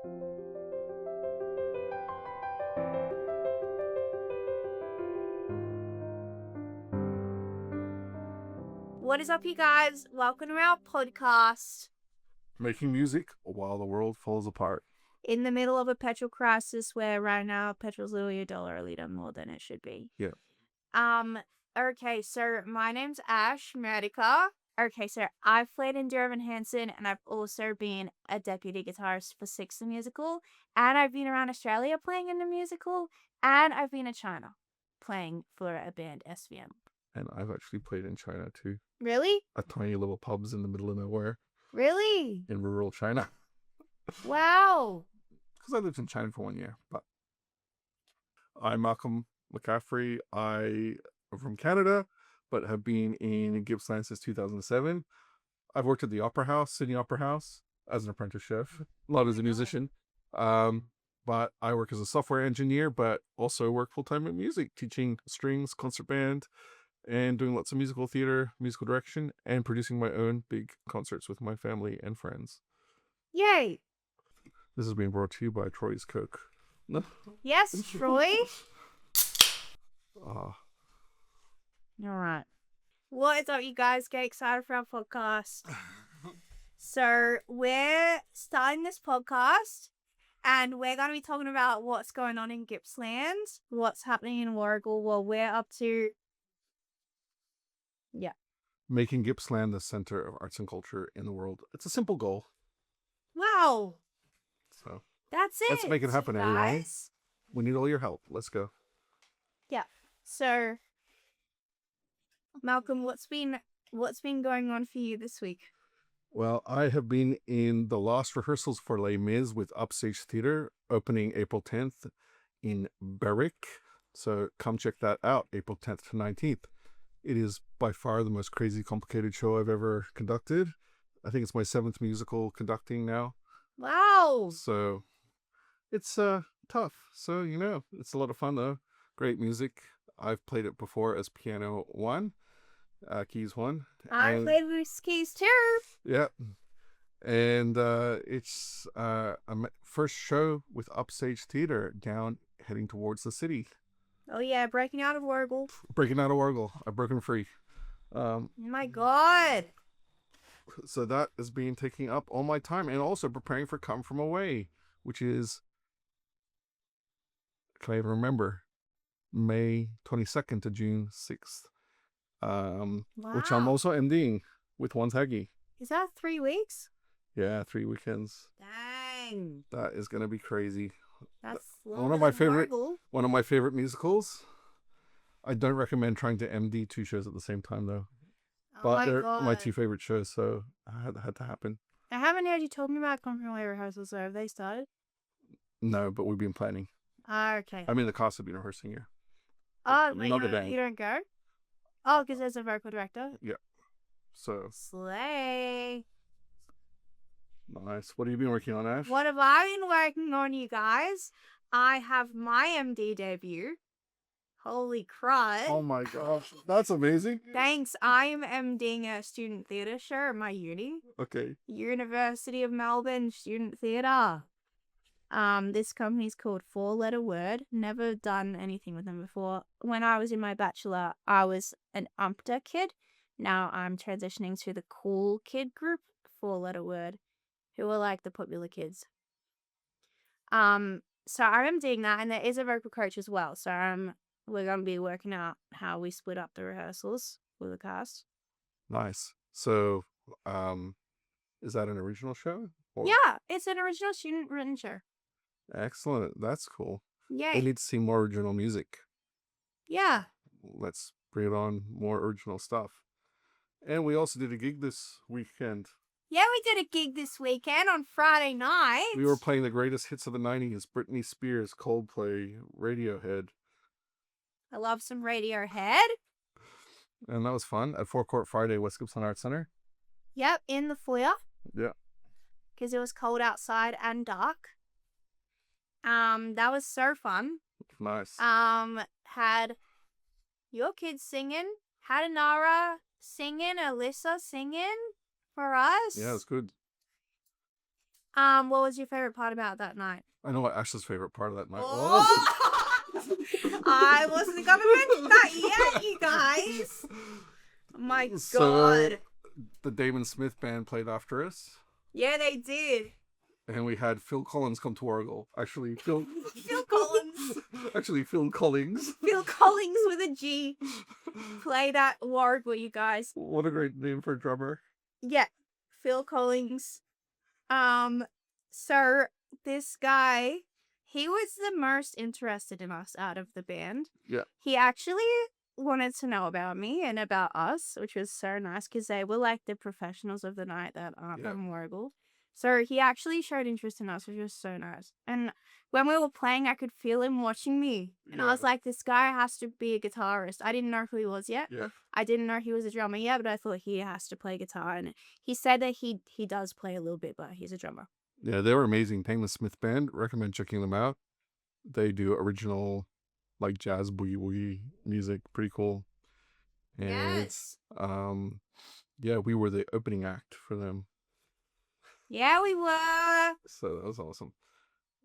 What is up, you guys? Welcome to our podcast. Making music while the world falls apart. In the middle of a petrol crisis where right now petrol's literally $1 a litre more than it should be. Yeah. Okay, so my name's Ash Medica. Okay, so I've played in Dear Evan Hansen, and I've also been a deputy guitarist for Six the Musical, and I've been around Australia playing in the musical, and I've been in China playing for a band, SVM. And I've actually played in China too. Really? At tiny little pubs in the middle of nowhere. Really? In rural China. Wow. Because I lived in China for 1 year. But I'm Malcolm McCaffrey. I am from Canada, but have been in Gippsland since 2007. I've worked at the Opera House, Sydney Opera House, as an apprentice chef, not as a musician. But I work as a software engineer, but also work full-time in music, teaching strings, concert band, and doing lots of musical theater, musical direction, and producing my own big concerts with my family and friends. Yay. This is being brought to you by Troy's Coke. Yes, Troy. Ah. All right. What is up, you guys? Get excited for our podcast. So we're starting this podcast, and we're going to be talking about what's going on in Gippsland, what's happening in Warragul, what we're up to. Yeah. Making Gippsland the center of arts and culture in the world. It's a simple goal. Wow. So that's it. Let's make it happen, everyone. Guys. We need all your help. Let's go. Yeah. So, Malcolm, what's been going on for you this week? Well, I have been in the last rehearsals for Les Mis with Upstage Theatre, opening April 10th in Berwick. So come check that out, April 10th to 19th. It is by far the most crazy, complicated show I've ever conducted. I think it's my 7th musical conducting now. Wow. So it's tough. So, it's a lot of fun, though. Great music. I've played it before as piano 1, keys 1. I played with keys 2. Yeah. And it's a first show with Upstage Theatre down heading towards the city. Oh, yeah, breaking out of Warragul. Breaking out of Warragul. I've broken free. My God. So that is being taking up all my time, and also preparing for Come From Away, which is, can I even remember, May 22nd to June 6th. Wow. Which I'm also MDing with One Taggy. Is that 3 weeks? Yeah, 3 weekends. Dang. That is going to be crazy. That's one of my favorite musicals. I don't recommend trying to MD 2 shows at the same time, though. But they're my 2 favorite shows, so it had to happen. I haven't heard you talk me about Come From Away rehearsals, so have they started? No, but we've been planning. Okay. I mean, the cast have been rehearsing here. Oh, wait, you don't go? Oh, because there's a vocal director? Yeah. So. Slay. Nice. What have you been working on, Ash? What have I been working on, you guys? I have my MD debut. Holy crud. Oh my gosh. That's amazing. Thanks. I'm MDing a student theatre show at my uni. Okay. University of Melbourne Student Theatre. This company's called 4-Letter Word. Never done anything with them before. When I was in my bachelor, I was an umpter kid. Now I'm transitioning to the cool kid group, 4-Letter Word, who are like the popular kids. So I'm doing that, and there is a vocal coach as well. So we're gonna be working out how we split up the rehearsals with the cast. Nice. So, is that an original show? Or... Yeah, it's an original student-written show. Excellent. That's cool. Yay. I need to see more original music. Yeah. Let's bring it on more original stuff. And we also did a gig this weekend. Yeah, we did a gig this weekend on Friday night. We were playing the greatest hits of the 90s, Britney Spears, Coldplay, Radiohead. I love some Radiohead. And that was fun at Forecourt Friday, West Gippsland Arts Centre. Yep, in the foyer. Yeah. Because it was cold outside and dark. That was so fun. Nice. Had your kids singing, had Anara singing, Alyssa singing for us. Yeah, it was good. What was your favorite part about that night? I know what Ashley's favorite part of that night was. Oh! I wasn't gonna mention that yet, you guys. My So, God. the Damon Smith band played after us, Yeah, they did. and we had Phil Collins come to Wargle. Actually, Phil Collins. Actually, Phil Collins. Phil Collins with a G. Played at Warwick, you guys. What a great name for a drummer. Yeah, Phil Collins. So this guy, he was the most interested in us out of the band. Yeah. He actually wanted to know about me and about us, which was so nice because they were like the professionals of the night that aren't from Wargle. So he actually showed interest in us, which was so nice. And when we were playing, I could feel him watching me. And I was like, this guy has to be a guitarist. I didn't know who he was yet. Yeah. I didn't know he was a drummer yet, but I thought he has to play guitar. And he said that he does play a little bit, but he's a drummer. Yeah, they were amazing. Damon Smith band. Recommend checking them out. They do original, like jazz boogie woogie music. Pretty cool. And Yes. yeah, we were the opening act for them. Yeah, we were. So that was awesome.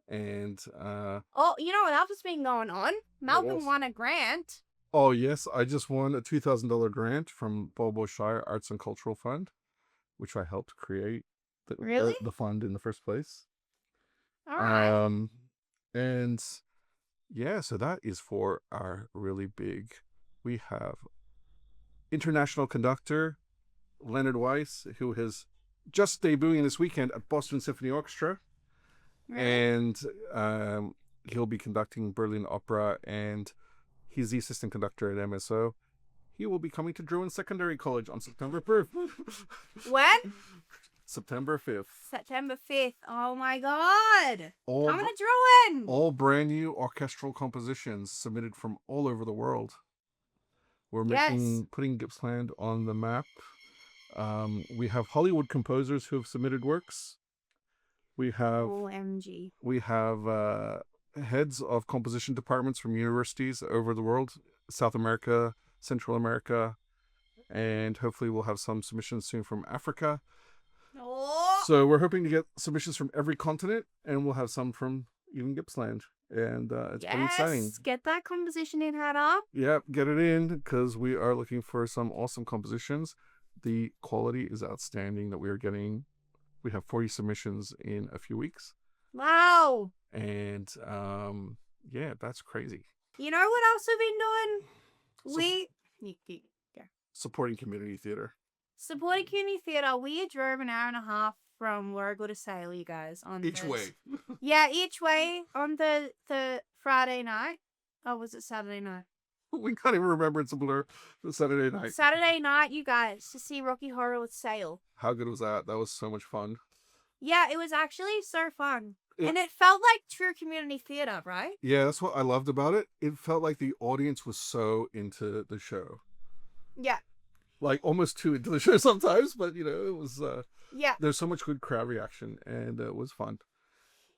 And oh, you know what else has been going on? Melbourne else? won a grant. Oh yes, I just won a $2,000 grant from Bobo Shire Arts and Cultural Fund, which I helped create. Really? The fund in the first place. All right. And yeah, so that is for our really big. We have international conductor Leonard Weiss, who has just debuting this weekend at Boston Symphony Orchestra. Really? And he'll be conducting Berlin Opera, and he's the assistant conductor at MSO. He will be coming to Druin Secondary College on September 5th. When? September 5th. September 5th. Oh my God. All, Coming to Druin. all brand new orchestral compositions submitted from all over the world. We're putting Gippsland on the map. We have Hollywood composers who have submitted works. We have OMG. We have heads of composition departments from universities over the world, South America, Central America, and hopefully we'll have some submissions soon from Africa. Oh. So we're hoping to get submissions from every continent, and we'll have some from even Gippsland. And it's pretty exciting. Get that composition in, Hannah. Yeah, get it in, because we are looking for some awesome compositions. The quality is outstanding that we are getting. We have 40 submissions in a few weeks. Wow. And yeah, that's crazy. You know what else we've been doing? Supporting community theater. Supporting community theater. We drove an hour and a half from Warragul to Sale, you guys. On Each way. Yeah, each way on the Friday night. Oh, was it Saturday night? We can't even remember. It's a blur. The Saturday night. Saturday night, you guys, to see Rocky Horror with Sale. How good was that? That was so much fun. Yeah, it was actually so fun. And it felt like true community theater, right? Yeah, that's what I loved about it. It felt like the audience was so into the show. Yeah. Like almost too into the show sometimes, but you know, it was yeah. There's so much good crowd reaction, and it was fun.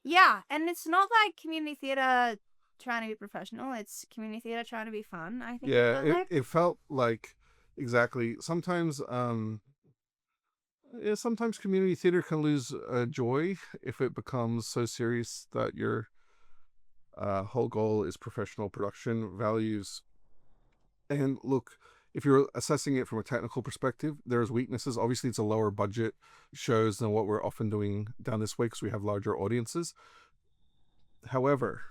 Yeah, and it's not like community theater trying to be professional. It's community theater trying to be fun, I think. Yeah, it felt like exactly. Sometimes sometimes community theater can lose joy if it becomes so serious that your whole goal is professional production values. And look, if you're assessing it from a technical perspective, there's weaknesses. Obviously, it's a lower budget shows than what we're often doing down this way because we have larger audiences. However,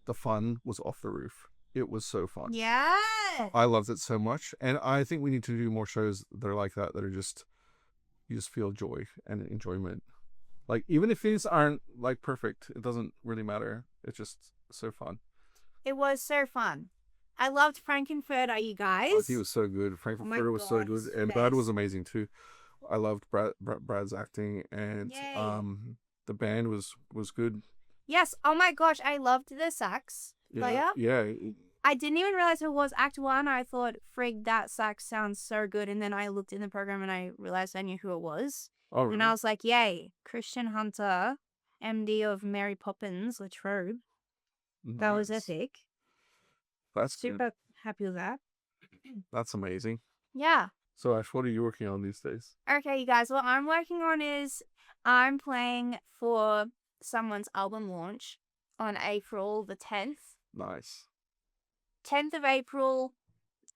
the fun was off the roof. It was so fun. Yeah. I loved it so much. And I think we need to do more shows that are like that are just, you just feel joy and enjoyment. Like, even if these aren't like perfect, it doesn't really matter. It's just so fun. It was so fun. I loved Frankenfurter, you guys. Oh, he was so good. Frankenfurter was so good. And Brad was amazing too. I loved Brad's acting, and the band was good. Yes. Oh my gosh, I loved the sax player. Yeah. I didn't even realize it was Act 1. I thought, frig, that sax sounds so good. And then I looked in the program and I realized I knew who it was. Oh, really? And I was like, yay, Christian Hunter, MD of Mary Poppins, Latrobe. Nice. That was epic. That's super happy with that. That's amazing. Yeah. So Ash, what are you working on these days? Okay, you guys, what I'm working on is I'm playing for someone's album launch on April the 10th. Nice. 10th of April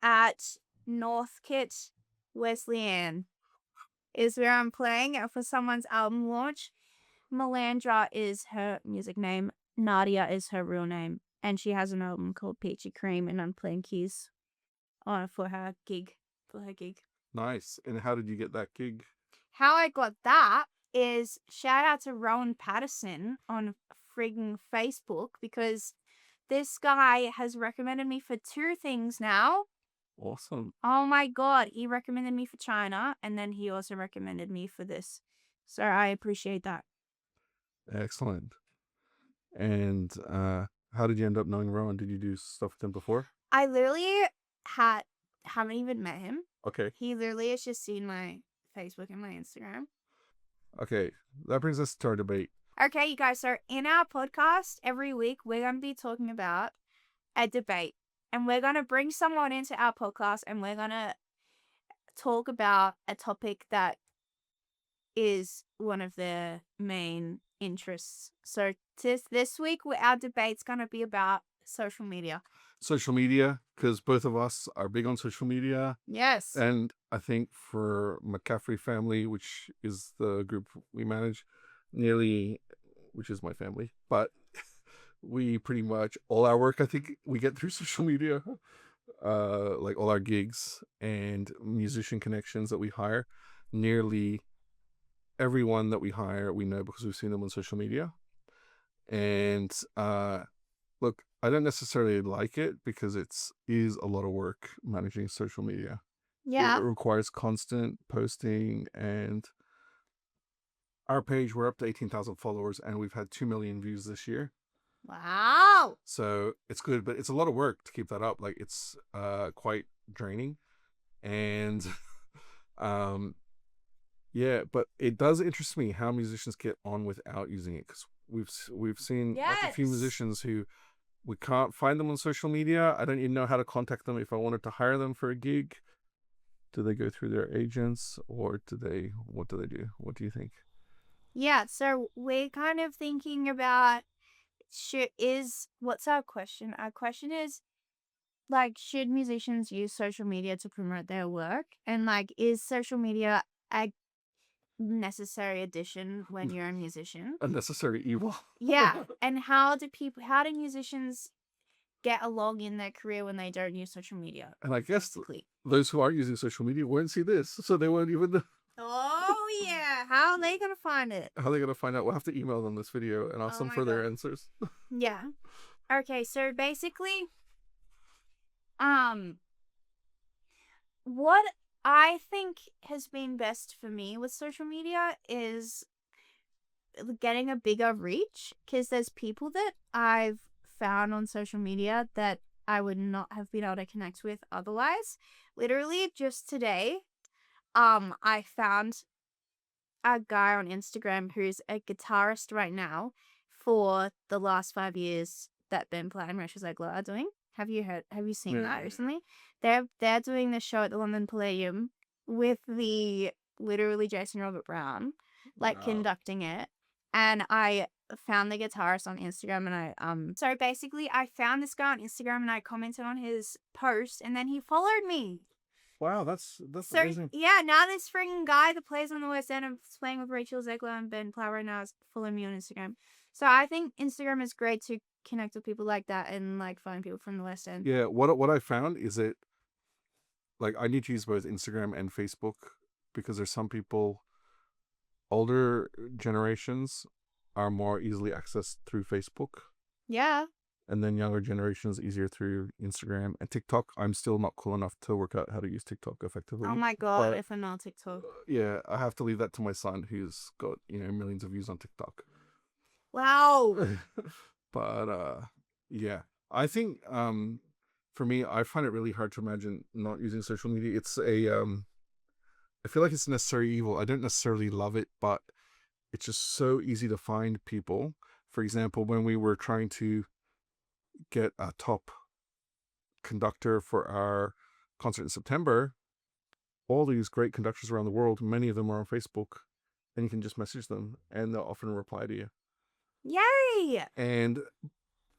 at Northcote Wesleyan is where I'm playing for someone's album launch. Melandra is her music name. Nadia is her real name. And she has an album called Peachy Cream, and I'm playing keys on for her gig. Nice. And how did you get that gig? How I got that is shout out to Rowan Patterson on frigging Facebook, because this guy has recommended me for 2 things now. Awesome. Oh my god, he recommended me for China, and then he also recommended me for this. So I appreciate that. Excellent. And how did you end up knowing Rowan? Did you do stuff with him before? I literally haven't even met him. Okay. He literally has just seen my Facebook and my Instagram. Okay, that brings us to our debate. Okay, you guys, so in our podcast, every week, we're going to be talking about a debate. And we're going to bring someone into our podcast, and we're going to talk about a topic that is one of their main interests. So this week, our debate's going to be about social media. Social media, because both of us are big on social media. Yes. And I think for McCaffrey family, which is the group we manage, which is my family, but we pretty much, all our work, I think we get through social media, like all our gigs and musician connections that we hire. Nearly everyone that we hire, we know because we've seen them on social media. And look, I don't necessarily like it because it is a lot of work managing social media. Yeah. It requires constant posting, and our page, we're up to 18,000 followers, and we've had 2 million views this year. Wow. So it's good, but it's a lot of work to keep that up. Like, it's quite draining. And yeah, but it does interest me how musicians get on without using it, because we've seen like a few Yes. musicians who we can't find them on social media. I don't even know how to contact them if I wanted to hire them for a gig. Do they go through their agents, or what do they do? What do you think? Yeah, so we're kind of thinking about what's our question? Our question is, like, should musicians use social media to promote their work? And like, is social media a necessary addition when you're a musician? A necessary evil. Yeah. And how do musicians get along in their career when they don't use social media? And I guess Basically. those who are using social media won't see this, so they won't even know. Oh yeah, how are they gonna find it? How are they gonna find out? We'll have to email them this video and ask them for their answers. Yeah. Okay, so basically, what I think has been best for me with social media is getting a bigger reach, because there's people that I've found on social media that I would not have been able to connect with otherwise. Literally just today, I found a guy on Instagram who's a guitarist right now for the last 5 years that Ben Platt and Rachel Zegler are doing. Have you seen that recently? They're doing the show at the London Palladium with literally Jason Robert Brown, like, conducting it. And I found the guitarist on Instagram, and so basically I found this guy on Instagram and I commented on his post, and then he followed me. Wow, that's So amazing. yeah, now this freaking guy that plays on the West End and is playing with Rachel Zegler and Ben Platt right now is following me on Instagram. So I think Instagram is great to connect with people like that and like find people from the West End. Yeah, what I found is that, like, I need to use both Instagram and Facebook, because there's some people, older generations are more easily accessed through Facebook. Yeah. And then younger generations easier through Instagram and TikTok. I'm still not cool enough to work out how to use TikTok effectively. Oh my god, But if I know TikTok. yeah, I have to leave that to my son, who's got, millions of views on TikTok. Wow. But yeah, I think for me, I find it really hard to imagine not using social media. It's I feel like it's a necessary evil. I don't necessarily love it, but it's just so easy to find people. For example, when we were trying to get a top conductor for our concert in September, all these great conductors around the world. Many of them are on Facebook, and you can just message them, and they'll often reply to you. Yay! And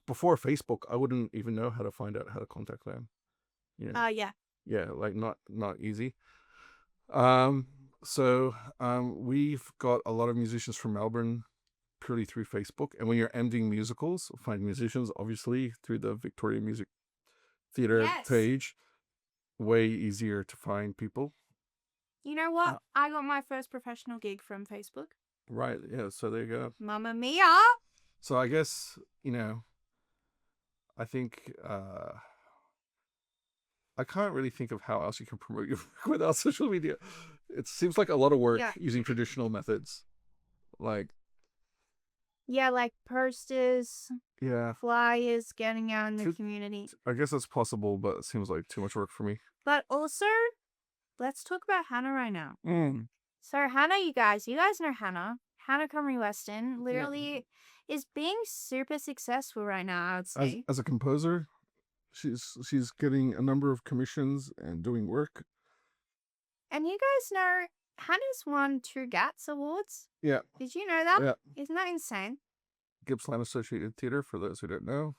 before Facebook, I wouldn't even know how to find out how to contact them. You know, Yeah. yeah, like not easy. So we've got a lot of musicians from Melbourne purely through Facebook. And when you're ending musicals, find musicians obviously through the Victoria Music Theatre Yes. page. Way easier to find people. You know what? I got my first professional gig from Facebook. Right, yeah, so there you go. Mamma mia! So I guess, I think I can't really think of how else you can promote your work without social media. It seems like a lot of work using traditional methods. Like like posters, yeah, flyers, getting out in the community. I guess that's possible, but it seems like too much work for me. But also, let's talk about Hannah right now. So Hannah, you guys know Hannah. Hannah Comrie Weston literally is being super successful right now, I would say. As a composer, she's getting a number of commissions and doing work. And you guys know Hannah's won 2 GATS awards. Yeah. Did you know that? Yeah. Isn't that insane? Gippsland Associated Theatre, for those who don't know.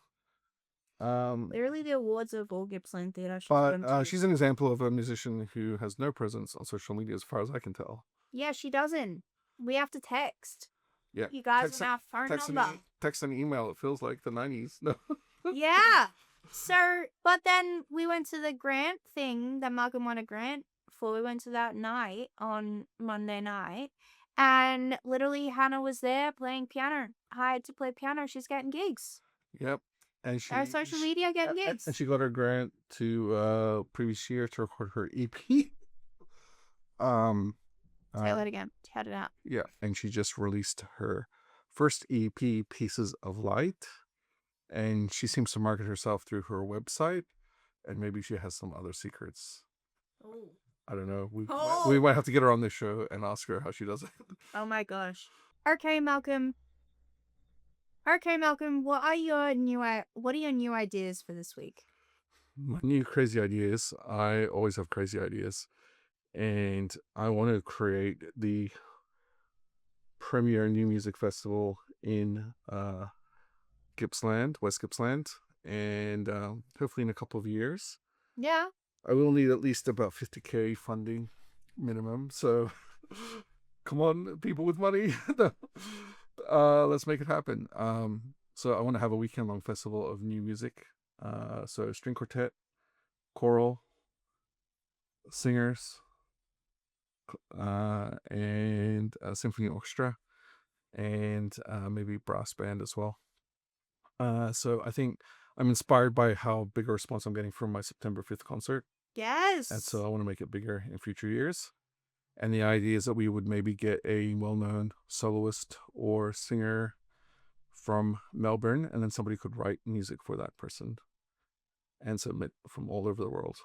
Literally the awards of all Gippsland Theatre. But she's an example of a musician who has no presence on social media, as far as I can tell. Yeah, she doesn't. We have to text. Yeah. You guys have our phone number. Text and email. It feels like the 90s. No. Yeah. So, but then we went to the grant thing, the Malcolm won a grant for. We went to that night on Monday night. And literally Hannah was there playing piano. Hired to play piano. She's getting gigs. Yep. And our social media getting gigs. And she got her grant to previous year to record her EP. Say that again. Shout it out. Yeah, and she just released her first EP, Pieces of Light, and she seems to market herself through her website, and maybe she has some other secrets. Oh. I don't know. We might have to get her on this show and ask her how she does it. Oh my gosh. Okay, Malcolm. What are your new ideas for this week? My new crazy ideas. I always have crazy ideas, and I want to create the premier new music festival in Gippsland, West Gippsland, and hopefully in a couple of years. Yeah. I will need at least about 50K funding minimum. So come on, people with money. Let's make it happen. So I want to have a weekend-long festival of new music. So string quartet, choral, singers, and a symphony orchestra, and maybe brass band as well. So I think I'm inspired by how big a response I'm getting from my September 5th concert. Yes. And so I want to make it bigger in future years. And the idea is that we would maybe get a well-known soloist or singer from Melbourne, and then somebody could write music for that person and submit from all over the world.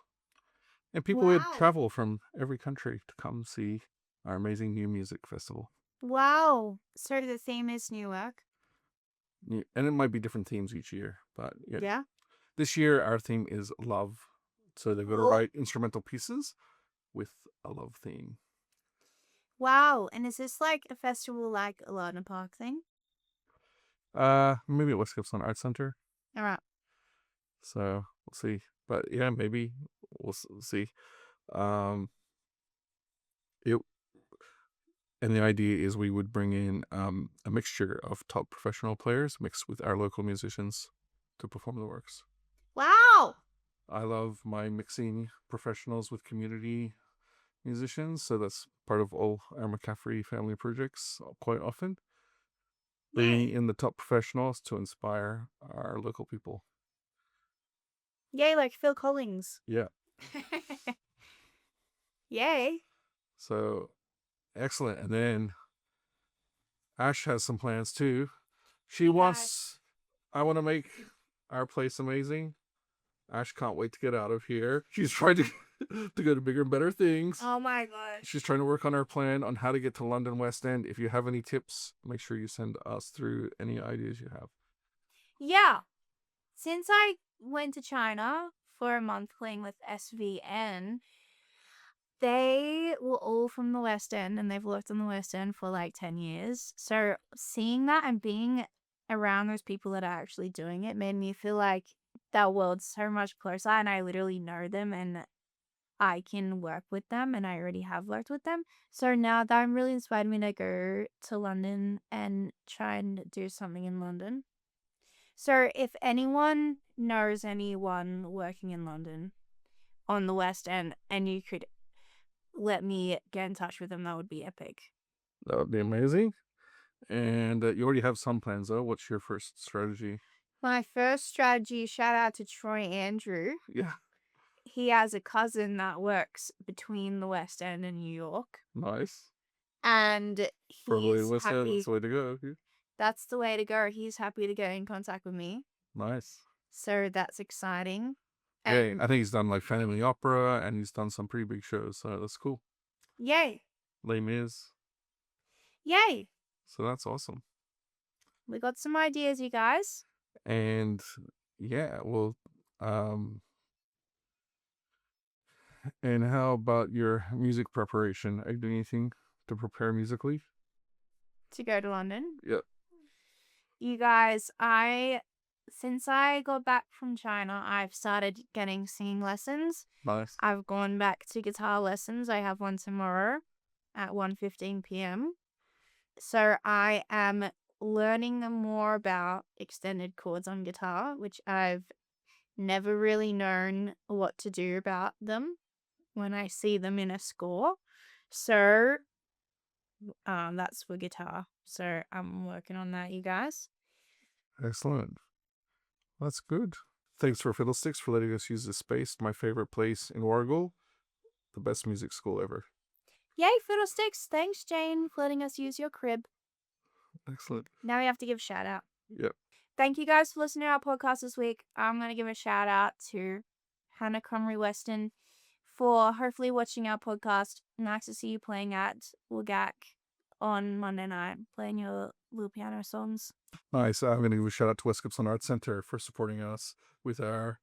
And people would travel from every country to come see our amazing new music festival. Wow. So the theme is Newark. And it might be different themes each year, but yeah. This year our theme is love. So they've got to write instrumental pieces with a love theme. Wow. And is this like a festival like a Lardner Park thing? Maybe at West Gippsland Arts Centre. All right. So we'll see. But yeah, maybe we'll see. And the idea is we would bring in a mixture of top professional players mixed with our local musicians to perform the works. Wow! I love my mixing professionals with community musicians, so that's part of all our McCaffrey family projects quite often. Bringing in the top professionals to inspire our local people. Yay, like Phil Collins. Yeah. Yay. So, excellent. And then Ash has some plans too. She wants, I want to make our place amazing. Ash can't wait to get out of here. She's trying to go to bigger and better things. Oh my gosh. She's trying to work on her plan on how to get to London West End. If you have any tips, make sure you send us through any ideas you have. Yeah. Since I went to China for a month playing with SVN, They were all from the West End and they've worked on the West End for like 10 years. So seeing that and being around those people that are actually doing it made me feel like that world's so much closer and I literally know them and I can work with them and I already have worked with them. So now that I'm really inspired me to go to London and try and do something in London. So if anyone knows anyone working in London on the West End and you could let me get in touch with them, that would be epic. That would be amazing. And you already have some plans, though. What's your first strategy? My first strategy, shout out to Troy Andrew. Yeah. He has a cousin that works between the West End and New York. Nice. And Probably he's West End. happy. That's the way to go. Yeah. That's the way to go. He's happy to get in contact with me. Nice. So that's exciting. Yeah, I think he's done like Family Opera and he's done some pretty big shows. So that's cool. Yay. Les Mis. Yay. So that's awesome. We got some ideas, you guys. And yeah, well, and how about your music preparation? Are you doing anything to prepare musically? To go to London. Yep. You guys, since I got back from China, I've started getting singing lessons. Nice. I've gone back to guitar lessons. I have one tomorrow at 1:15 p.m. So I am learning more about extended chords on guitar, which I've never really known what to do about them when I see them in a score. So that's for guitar. So I'm working on that, you guys. Excellent. That's good. Thanks for Fiddlesticks for letting us use this space. My favorite place in Wargle. The best music school ever. Yay, Fiddlesticks. Thanks, Jane, for letting us use your crib. Excellent. Now we have to give a shout out. Yep. Thank you guys for listening to our podcast this week. I'm going to give a shout out to Hannah Comrie Weston for hopefully watching our podcast. Nice to see you playing at Wagak on Monday night, playing your little piano songs. Nice. I'm going to give a shout out to West Gippsland Arts Center for supporting us with our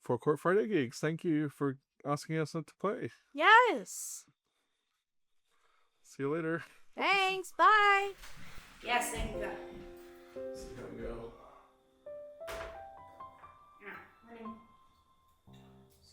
Forecourt Friday gigs. Thank you for asking us to play. Yes. See you later. Thanks. Bye. Yes, thank you. See how we go.